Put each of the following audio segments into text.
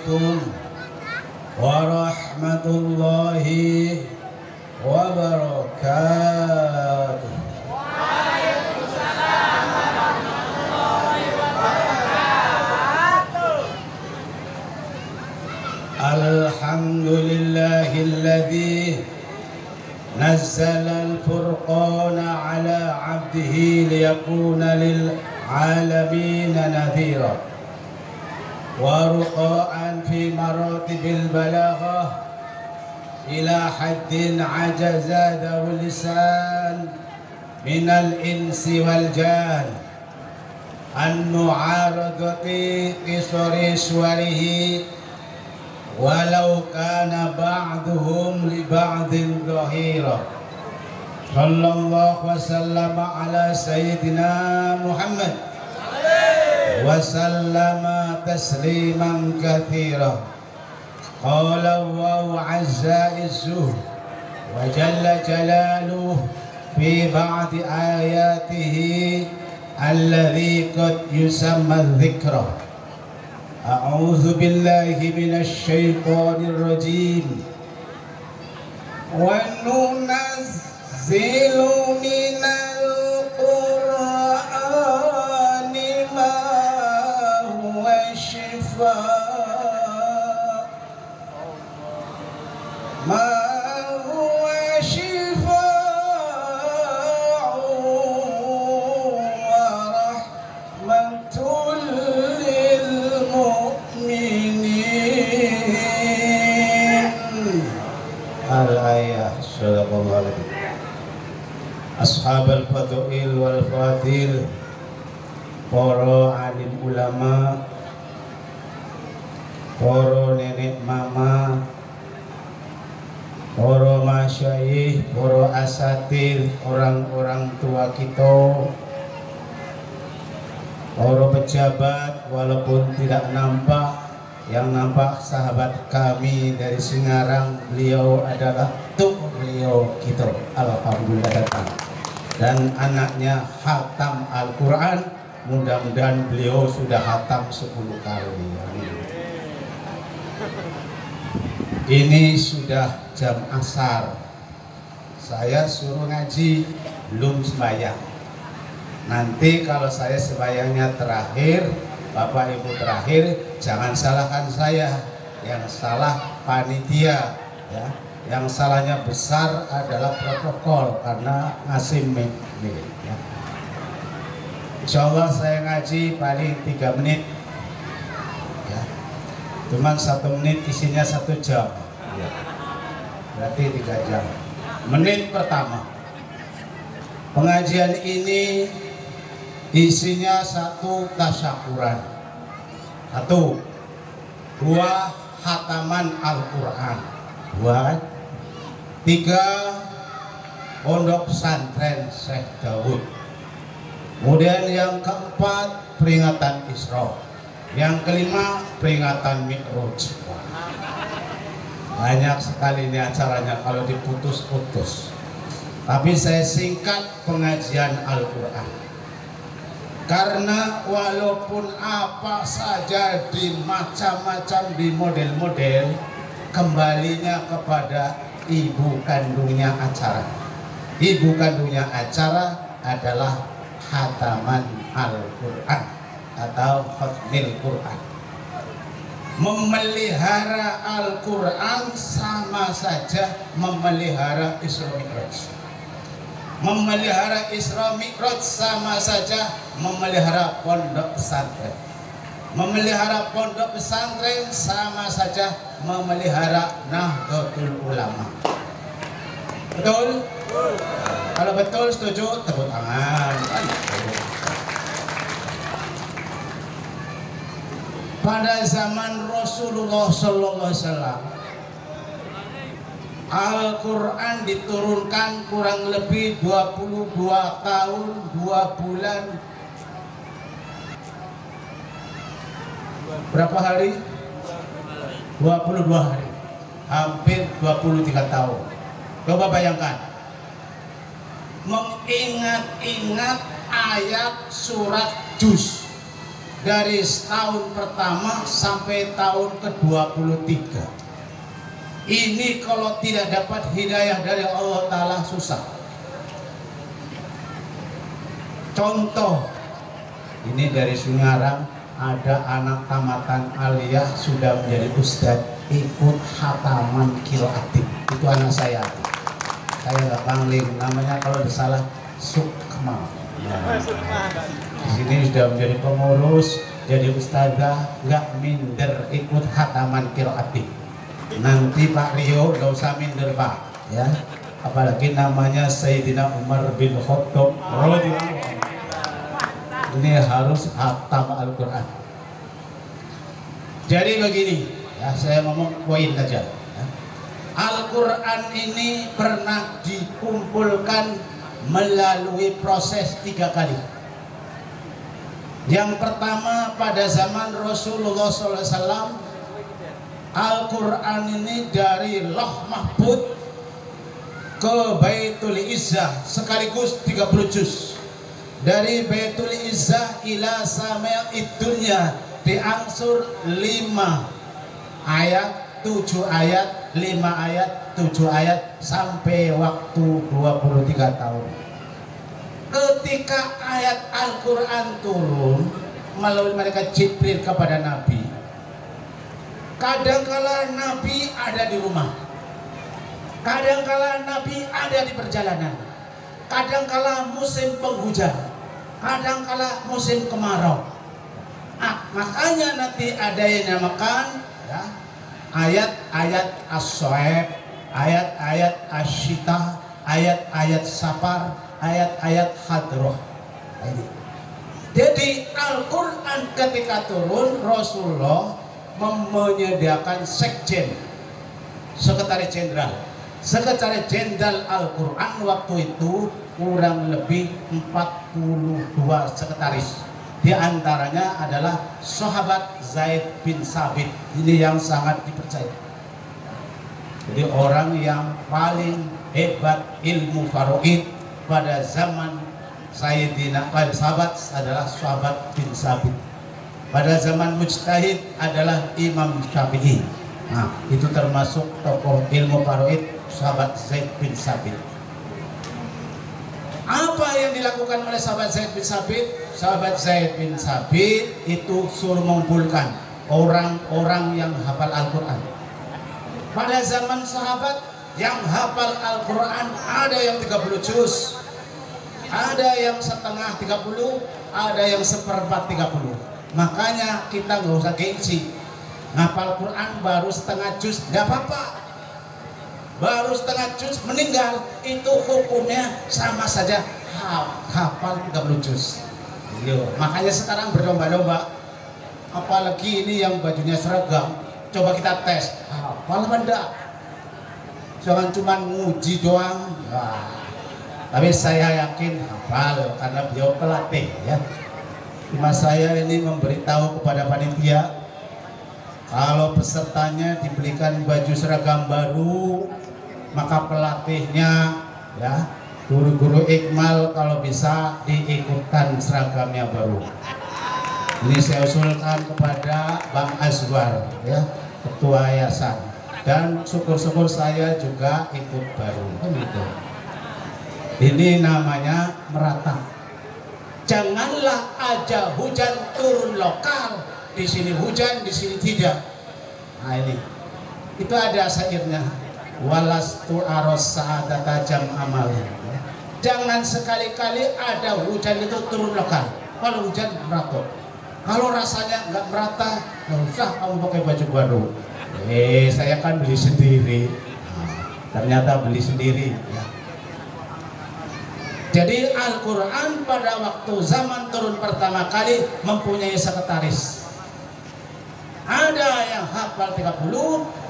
عليكم ورحمة الله وبركاته. Waalaikumsalam warahmatullahi wabarakatuh. Alhamdulillahilladzi nazzala al-furqana ala 'abdihi liyakuna lil 'alamina nadhira wa ruqa'an fi maratibil balaghah ila haddin ajaza dawul lisan minal insi wal jan an mu'aradati qisari suwarihi walau kana ba'duhum li ba'din dhahira. Sallallahu wasallama ala sayyidina Muhammad wa sallama tasliman katsira. Qala Allahu azza izzuh wa jalla jalaluh fi ba'di ayatihi alladhi qad yusamma dzikra. A'udzu billahi minasy syaithanir rajim. Wa nunazzilu minal qur'ani ma huwa shifaa ma huwa shifaa'un wa rahmatun lil mu'minin. Al-ayah sadaqallahu alaihi. Ashabul fadhil wal fadil, para alim ulama, para nenek mama, para masyayikh, para asatir, orang-orang tua kita, para pejabat, walaupun tidak nampak, yang nampak sahabat kami dari Singarang, beliau adalah tuk beliau kita, alhamdulillah datang, dan anaknya khatam Al-Quran, mudah-mudahan beliau sudah khatam 10 kali. Ini sudah jam asar, saya suruh ngaji, belum sembahyang. Nanti kalau saya sembahyangnya terakhir, Bapak Ibu terakhir, jangan salahkan saya, yang salah panitia, ya. Yang salahnya besar adalah protokol karena ngasih mic, ya. Insya Allah saya ngaji paling 3 menit, ya. Cuman 1 menit isinya 1 jam, ya. Berarti 3 jam. Menit pertama, pengajian ini isinya 1 tasyakuran, 1, 2 khataman Al-Quran, 2, 3 pondok pesantren Syekh Daud. Kemudian yang keempat peringatan Isra, yang kelima peringatan Mi'raj. Banyak sekali ini acaranya kalau diputus-putus, tapi saya singkat pengajian Al-Quran. Karena walaupun apa saja di macam-macam di model-model, kembalinya kepada ibu kandungnya acara. Ibu kandungnya acara adalah khataman Al-Quran atau khatmil Quran. Memelihara Al-Quran sama saja memelihara Isra Mi'raj. Memelihara Isra Mi'raj sama saja memelihara pondok pesantren. Memelihara pondok pesantren sama saja memelihara Nahdlatul Ulama. Betul? Kalau betul setuju tepuk tangan. Pada zaman Rasulullah sallallahu alaihi wasallam, Al-Quran diturunkan kurang lebih 22 tahun 2 bulan. Berapa hari? 22 hari. Hampir 23 tahun. Coba bayangkan. Mengingat-ingat ayat surat Juz. dari tahun pertama sampai tahun ke-23. Ini kalau tidak dapat hidayah dari Allah Ta'ala susah. Contoh, ini dari Sungarang, ada anak tamatan aliyah sudah menjadi ustadz, ikut hataman qiraatin. Itu anak saya. Saya nggak pangling, namanya kalau salah Sukma. Nah, di sini sudah menjadi pengurus, jadi ustazah, nggak minder ikut hataman qiraatin. Nanti Pak Rio nggak usah minder Pak, ya. Apalagi namanya Sayyidina Umar bin Khattab radhiyallahu anhu. Ini harus hatam Al-Quran. Jadi begini, ya, saya ngomong poin aja. Ya. Al-Quran ini pernah dikumpulkan melalui proses 3 kali. Yang pertama pada zaman Rasulullah SAW, Al-Quran ini dari Lauh Mahfuz ke Baitul Izzah sekaligus 30 juz. Dari Baitul Izzah ila Sama'id Dunya diangsur 5 ayat, 7 ayat, 5 ayat, 7 ayat sampai waktu 23 tahun. Ketika ayat Al-Quran turun melalui malaikat Jibril kepada Nabi, kadangkala Nabi ada di rumah, kadangkala Nabi ada di perjalanan, kadangkala musim penghujan, kadangkala musim kemarau. Makanya nanti ada yang dinamakan ya, ayat-ayat as-soeb, ayat-ayat asyita, ayat-ayat safar, ayat-ayat hadroh. Jadi Al-Quran ketika turun, Rasulullah menyediakan sekjen, sekretaris jenderal. Sekretaris jenderal Al-Quran waktu itu kurang lebih 42 sekretaris. Di antaranya adalah sahabat Zaid bin Sabit. Ini yang sangat dipercaya. Jadi orang yang paling hebat ilmu faraid pada zaman Sayyidina sahabat adalah sahabat bin Sabit. Pada zaman mujtahid adalah Imam Syafi'i. Nah, itu termasuk tokoh ilmu faraid sahabat Zaid bin Sabit. Apa yang dilakukan oleh sahabat Zaid bin Sabit? Sahabat Zaid bin Sabit itu suruh mengumpulkan orang-orang yang hafal Al-Quran. Pada zaman sahabat yang hafal Al-Quran ada yang 30 juz, ada yang setengah 30, ada yang seperempat 30. Makanya kita nggak usah gengsi. Ngapal Quran baru setengah juz, nggak apa-apa. Baru setengah juz meninggal, itu hukumnya sama saja hafal 30 juz. Makanya sekarang berlomba-lomba. Apalagi ini yang bajunya seragam, coba kita tes, hafal apa enggak? Jangan cuma nguji doang. Wah. Tapi saya yakin hafal karena beliau pelatih ya. Cuma saya ini memberitahu kepada panitia, kalau pesertanya dibelikan baju seragam baru, maka pelatihnya ya, guru-guru ikmal kalau bisa diikutkan seragamnya baru. Ini saya usulkan kepada Bang Azwar ya, ketua yayasan, dan syukur-syukur saya juga ikut baru kan gitu. Ini namanya merata. Janganlah aja hujan turun lokal, di sini hujan, di sini tidak. Nah ini, itu ada syairnya. Walastu aros sa'adata jam amal. Jangan sekali-kali ada hujan itu turun lokal. Kalau hujan merata. Kalau rasanya nggak merata, nggak usah kamu pakai baju baru. Saya kan beli sendiri. Ternyata beli sendiri. Ya. Jadi Al-Quran pada waktu zaman turun pertama kali mempunyai sekretaris. Ada yang hafal 30,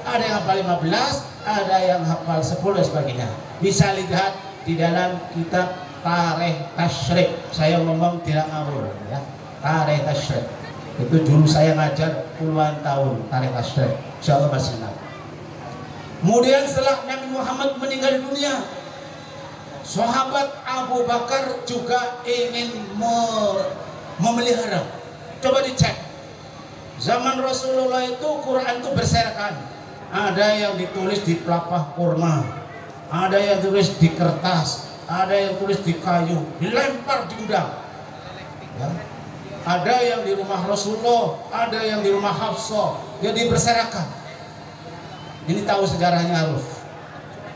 ada yang hafal 15, ada yang hafal 10 dan sebagainya. Bisa lihat di dalam kitab Tarikh Tasyrik. Saya ngomong tidak ngawur ya. Tarikh Tasyrik. Itu dulu saya ngajar puluhan tahun Tarikh Tasyrik. Insyaallah masih ingat. Kemudian setelah Nabi Muhammad meninggal dunia, sahabat Abu Bakar juga ingin memelihara Coba dicek. Zaman Rasulullah itu Quran itu berserakan. Ada yang ditulis di pelapah kurma, ada yang tulis di kertas, ada yang tulis di kayu, dilempar di gudang. Ya. Ada yang di rumah Rasulullah, ada yang di rumah Hafsah, jadi berserakan. Ini tahu sejarahnya harus.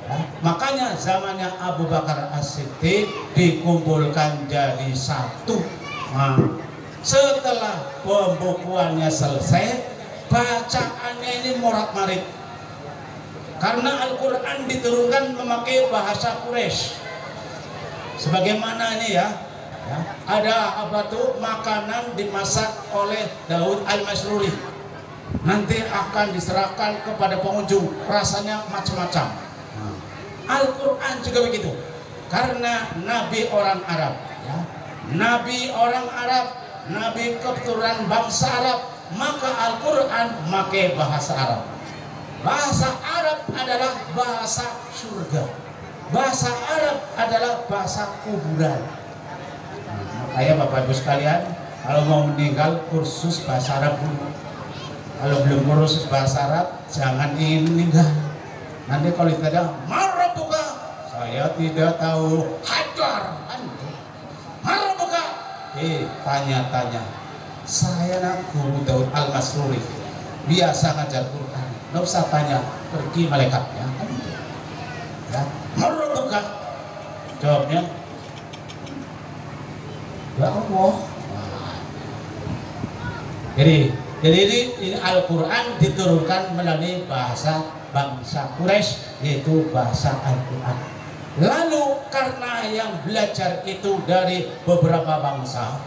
Ya. Makanya zamannya Abu Bakar As-Siddiq dikumpulkan jadi satu. Nah, setelah pembukuannya selesai, bacaannya ini morat-marit. Karena Al-Quran diturunkan memakai bahasa Quraisy. Sebagaimana ini ya, ada apa tuh makanan dimasak oleh Daud Al-Masruri. Nanti akan diserahkan kepada pengunjung, rasanya macam-macam. Al-Quran juga begitu. Karena Nabi orang Arab, ya. Nabi orang Arab, Nabi keturunan bangsa Arab, maka Al-Quran memakai bahasa Arab. Bahasa Arab adalah bahasa surga. Bahasa Arab adalah bahasa kuburan. Makanya Bapak Ibu sekalian, kalau mau meninggal kursus bahasa Arab dulu. Kalau belum kursus bahasa Arab, jangan ingin meninggal. Nanti kalau ditanya, marah buka, saya tidak tahu. Hajar, marah buka. Tanya-tanya. Saya nak guru Daud Al-Masruri, biasa ngajar Quran. Nggak usah tanya, pergi malaikatnya. Ya, marah buka. Jawabnya, ya Allah. Jadi ini Al-Quran diturunkan melalui bahasa bangsa Quraisy, yaitu bahasa Al-Quran. Lalu karena yang belajar itu dari beberapa bangsa,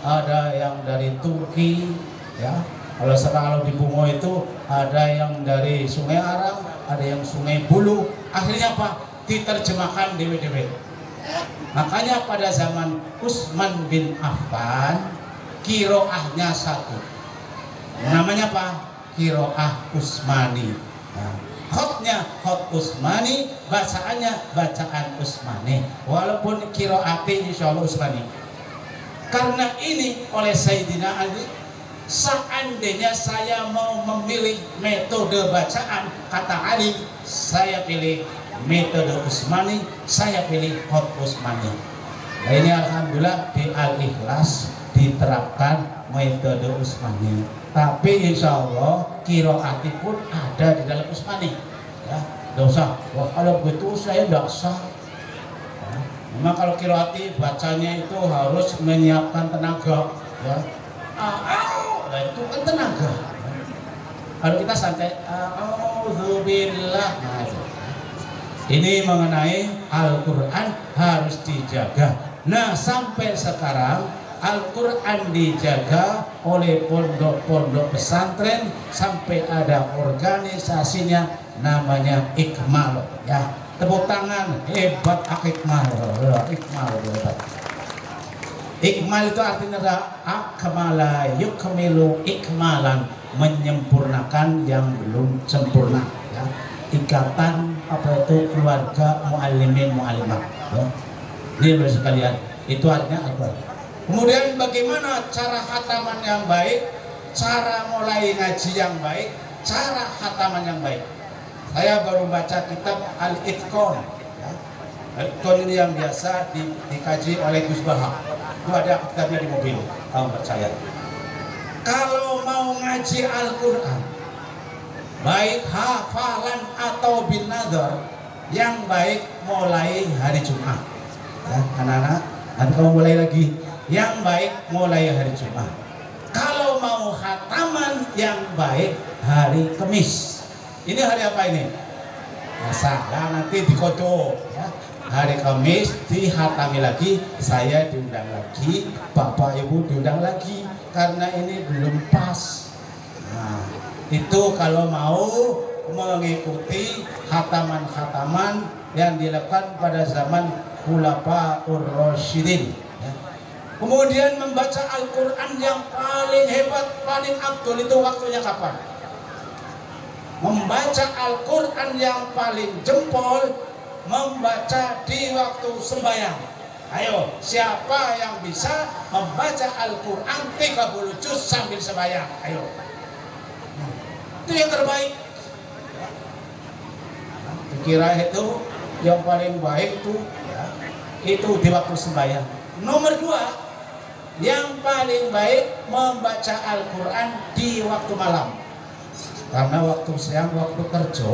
ada yang dari Turki, ya. Kalau di Bungo itu ada yang dari Sungai Arang, ada yang Sungai Bulu. Akhirnya apa? Diterjemahkan dewe-dewe. Makanya pada zaman Utsman bin Affan, kiroahnya satu. Namanya apa? Kiroah Utsmani. Nah, khotnya khot Utsmani, bacaannya bacaan Utsmani. Walaupun kiroati insya Allah Utsmani. Karena ini oleh Sayyidina Ali, seandainya saya mau memilih metode bacaan, kata Ali, saya pilih metode Utsmani, saya pilih khot Utsmani. Nah ini alhamdulillah di Al-Ikhlas diterapkan metode Utsmani. Tapi insya Allah kiroati pun ada di dalam Utsmani. Ya, tidak usah. Wah, kalau begitu saya tidak sah. Ya, memang kalau kiroati bacanya itu harus menyiapkan tenaga. Ya. Nah itu kan tenaga. Kalau kita santai, auzubillah. Nah, ini mengenai Al-Quran harus dijaga. Nah sampai sekarang Al-Quran dijaga oleh pondok-pondok pesantren sampai ada organisasinya namanya Ikmal. Ya, tepuk tangan, hebat Ikmal. Ikmal hebat. Ikmal itu artinya akmala yukmilu ikmalan, menyempurnakan yang belum sempurna. Ya. Ikatan apa itu keluarga muallimin muallimah. Ya. Ini bapak sekalian, itu artinya Al-Quran. Kemudian bagaimana cara khataman yang baik, cara mulai ngaji yang baik, cara khataman yang baik. Saya baru baca kitab Al-Itqan. Ya. Al-Itqan ini yang biasa dikaji oleh Gus Baha. Itu ada kitabnya di mobil, kalau percaya. Kalau mau ngaji Al-Quran, baik hafalan atau bin nadhar, yang baik mulai hari Jumat. Ya, anak-anak, nanti kamu mulai lagi. Yang baik mulai hari Jumat. Kalau mau khataman yang baik hari Kamis. Ini hari apa ini? Masa nanti dikodok ya. Hari Kamis dihatami lagi, saya diundang lagi, Bapak Ibu diundang lagi, karena ini belum pas. Nah, itu kalau mau mengikuti khataman-khataman yang dilakukan pada zaman Khulafaur Rasyidin. Kemudian membaca Al-Quran yang paling hebat, paling abdul itu waktunya kapan? Membaca Al-Quran yang paling jempol, membaca di waktu sembahyang. Ayo, siapa yang bisa membaca Al-Quran 30 juz sambil sembahyang? Ayo. Itu yang terbaik. Kira itu yang paling baik tuh ya, itu di waktu sembahyang. Nomor 2, yang paling baik membaca Al-Quran di waktu malam, karena waktu siang waktu kerja.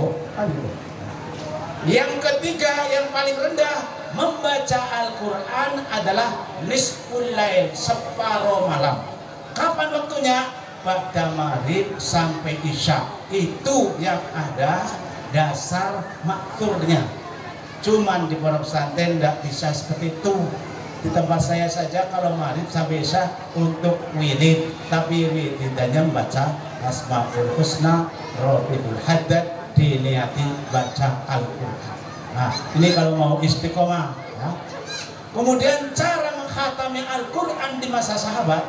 Yang ketiga, yang paling rendah, membaca Al-Quran adalah nisful lail, separuh malam. Kapan waktunya? Pada maghrib sampai isya. Itu yang ada dasar makturnya. Cuman di pondok pesantren tidak bisa seperti itu. Di tempat saya saja kalau maghrib sampai isya untuk wirid, tapi wiridnya membaca Asmaul Husna, Rabbul Haddad, diniati baca Al-Quran. Nah, ini kalau mau istiqomah ya. Kemudian cara mengkhatami Al-Quran di masa sahabat.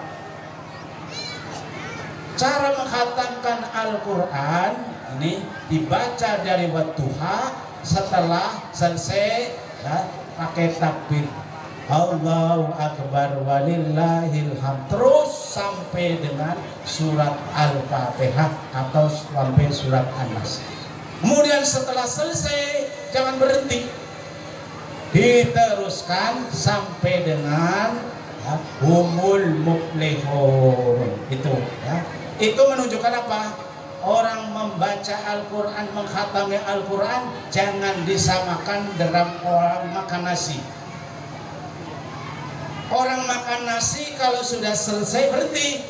Cara mengkhatamkan Al-Quran ini dibaca dari wadduha, setelah selesai ya, pakai takbir Allahu Akbar walillahil hamd, terus sampai dengan surat Al-Fatihah atau sampai surat An-Nas. Kemudian setelah selesai jangan berhenti, diteruskan sampai dengan ya, humul muflihun. Itu ya, itu menunjukkan apa? Orang membaca Al-Quran, mengkhatami Al-Quran jangan disamakan dengan orang makan nasi. Orang makan nasi kalau sudah selesai berhenti,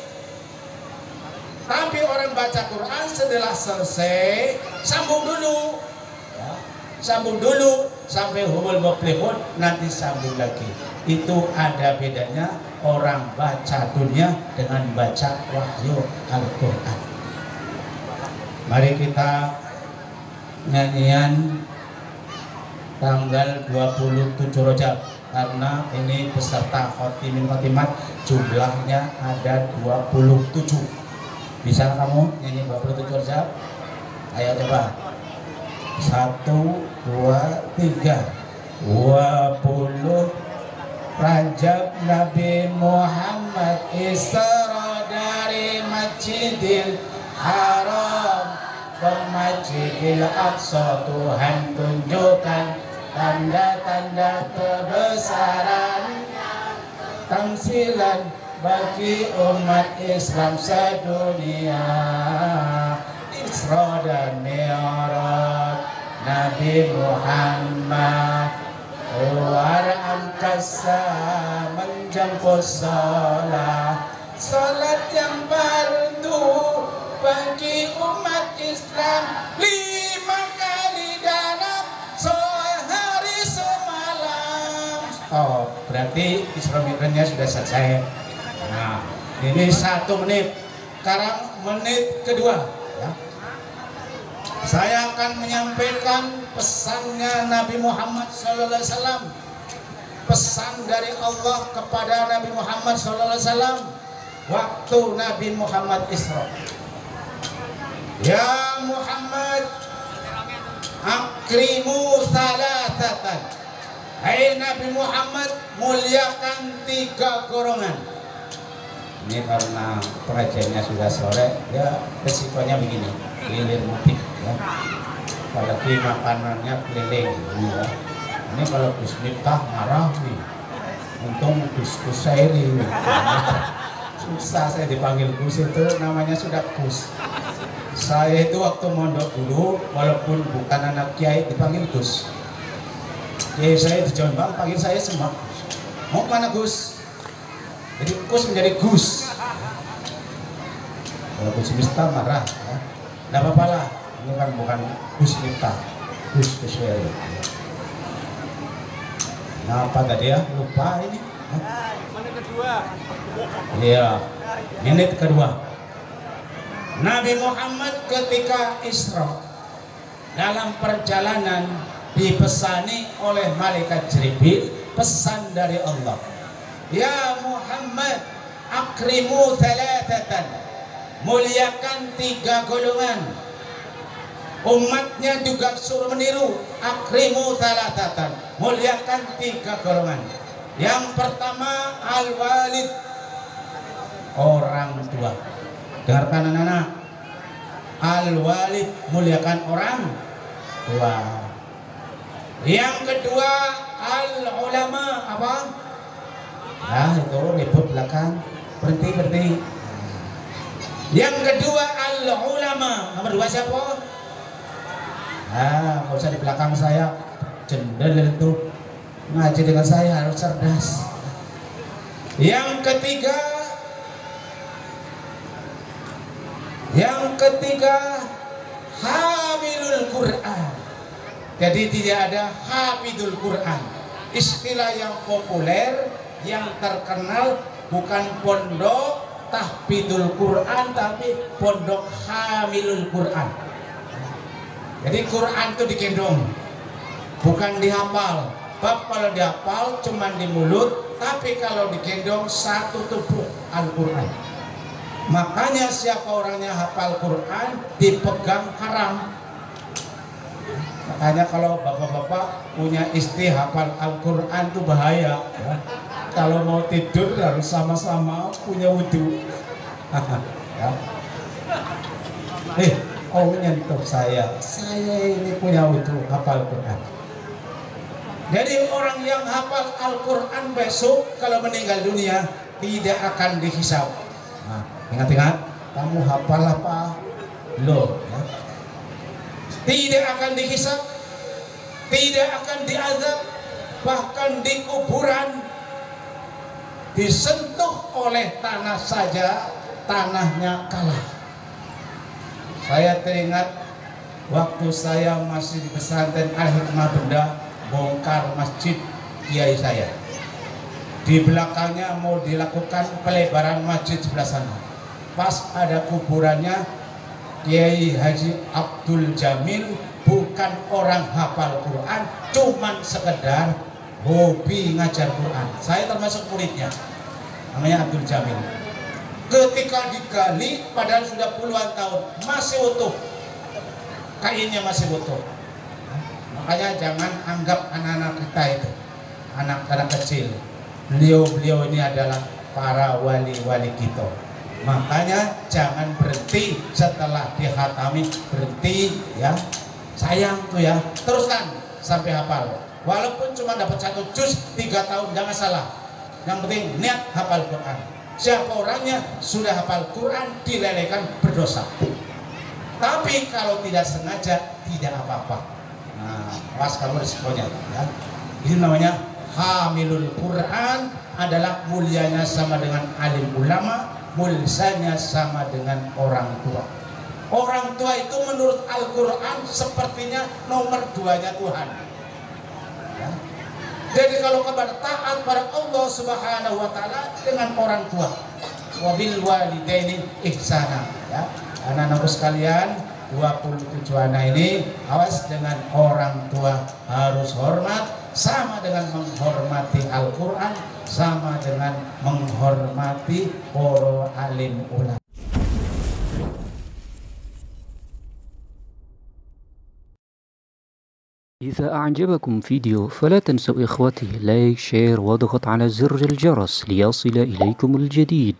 tapi orang baca Quran setelah selesai sambung dulu ya, sambung dulu sampai humul muflihun, nanti sambung lagi. Itu ada bedanya orang baca dunia dengan baca wahyu Al-Quran. Mari kita nyanyian tanggal 27 Rajab, karena ini peserta khotimin khotimat jumlahnya ada 27. Bisa kamu nyanyi 27 Rajab? Ayo coba. 1, 2, 3. 20 Rajab Nabi Muhammad Isra dari Masjidil Haram ke Masjidil Aqsa, Tuhan tunjukkan tanda-tanda kebesaran, tamsilan bagi umat Islam sedunia. Isra dan Mi'raj Nabi Muhammad keluar angkasa menjemput salat yang fardu bagi umat Islam 5 kali dalam sehari semalam. Oh, berarti Isra Mi'rajnya sudah selesai. Nah, ini 1 menit. Sekarang menit kedua ya. Saya akan menyampaikan pesannya Nabi Muhammad SAW, pesan dari Allah kepada Nabi Muhammad SAW waktu Nabi Muhammad Isra. Ya Muhammad, akrimu salatatan. Hai Nabi Muhammad, muliakan 3 golongan. Ini karena pengajiannya sudah sore, ya resikonya begini, keliling mudik ya. Apalagi makanannya keliling ya. Ini kalau Gus Miftah marah nih, untung Gus Sairi susah saya dipanggil Gus, itu namanya sudah Gus. Saya itu waktu mondok dulu, walaupun bukan anak kiai, dipanggil Gus. Kiai saya di Jombang panggil saya semua mau mana Gus, jadi Gus menjadi Gus. Kalau Gus Miftah marah ya, tidak apa-apa lah, ini kan bukan Gus Miftah, Gus Sairi. Nah, apa tadi ya, lupa ini. Menit kedua. Iya, menit kedua. Nabi Muhammad ketika Isra dalam perjalanan dipesani oleh malaikat Jibril, pesan dari Allah. Ya Muhammad, akrimu thalathatan, muliakan 3 golongan. Umatnya juga suruh meniru, akrimu thalathatan, muliakan 3 golongan. Yang pertama al-walid, orang tua. Dengarkan anak-anak, al-walid, muliakan orang tua. Yang kedua al-ulama, apa? Nah itu ribut belakang, berhenti. Yang kedua al-ulama, nomor 2 siapa? Nggak usah di belakang saya, jendel itu. Ngaji dengan saya harus cerdas. Yang ketiga hamilul Quran. Jadi tidak ada hafidul Quran. Istilah yang populer, yang terkenal bukan pondok tahfidul Quran, tapi pondok hamilul Quran. Jadi Quran itu digendong, bukan dihafal. Bab kalau dihafal cuman di mulut, tapi kalau digendong satu tubuh Al-Quran. Makanya siapa orangnya hafal Quran dipegang haram. Makanya kalau bapak-bapak punya istri hafal Al-Quran itu bahaya ya. Kalau mau tidur harus sama-sama punya wudhu. Ya. Nyentuh saya ini punya wudhu hafal Quran. Jadi orang yang hafal Al-Quran besok kalau meninggal dunia tidak akan dihisab. Nah, ingat-ingat, kamu hafal apa? Loh, ya. Tidak akan dihisab, tidak akan diazab, bahkan di kuburan disentuh oleh tanah saja, tanahnya kalah. Saya teringat waktu saya masih di pesantren Al-Hikmah Benda, bongkar masjid kiai saya. Di belakangnya mau dilakukan pelebaran masjid sebelah sana. Pas ada kuburannya Kiai Haji Abdul Jamil, bukan orang hafal Quran, cuman sekedar hobi ngajar Quran. Saya termasuk muridnya, namanya Abdul Jamil. Ketika digali, padahal sudah puluhan tahun, masih utuh, kainnya masih utuh. Makanya jangan anggap anak-anak kita itu anak-anak kecil. Beliau ini adalah para wali-wali kita. Makanya jangan berhenti setelah dihatami, berhenti ya. Sayang tuh ya, teruskan sampai hafal. Walaupun cuma dapat 1 juz 3 tahun, jangan salah. Yang penting niat hafal Quran. Siapa orangnya sudah hafal Quran dilelehkan berdosa. Tapi kalau tidak sengaja tidak apa-apa. Nah, pas kamu resikonya ya. Ini namanya hamilul Quran, adalah mulianya sama dengan alim ulama, mulianya sama dengan orang tua. Orang tua itu menurut Al-Quran sepertinya nomor 2-nya Tuhan ya. Jadi kalau kabar taat pada Allah Subhanahu wa ta'ala dengan orang tua, wabil walidaini ihsana ya. Anak-anakku sekalian, 27 anak ini awas dengan orang tua, harus hormat, sama dengan menghormati Al-Quran, sama dengan menghormati para alim ulama. إذا أعجبكم فيديو فلا تنسوا إخوتي لايك شير واضغط على زر الجرس ليصل إليكم الجديد.